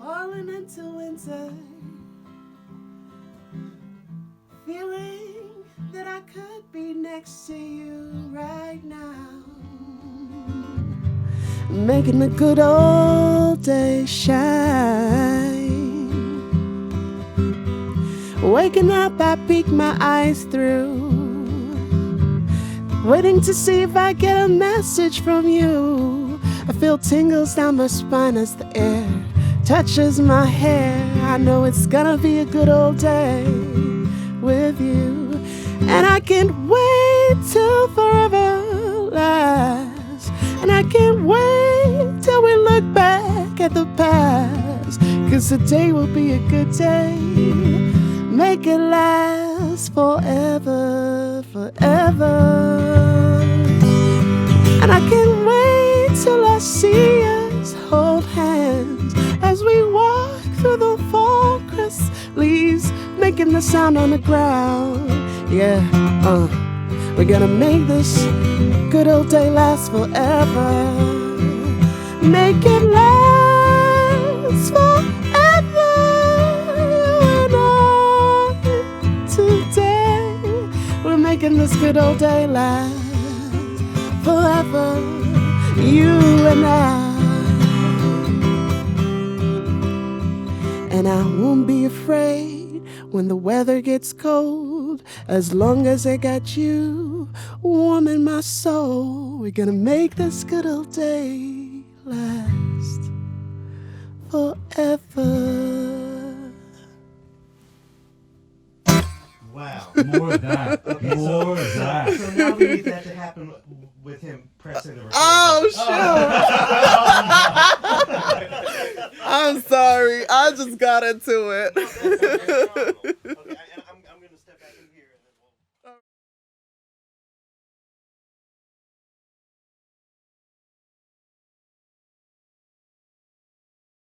falling into winter, feeling that I could be next to you right now, making the good old day shine. Waking up, I peek my eyes through, waiting to see if I get a message from you. I feel tingles down my spine as the air touches my hair. I know it's gonna be a good old day with you, and I can't wait till forever lasts, and I can't wait till we look back at the past, 'cause today will be a good day. Make it last forever, forever. And I can't wait till I see us hold hands as we walk through the fall crest leaves, making the sound on the ground. Yeah, we're gonna make this good old day last forever. Make it last forever. Making this good old day last forever, you and I. And I won't be afraid when the weather gets cold, as long as I got you warm in my soul. We're gonna make this good old day last forever. Wow. More of that. Okay, more of that. So now we need that to happen with him pressing the record. Oh, shoot. I'm sorry. I just got into it.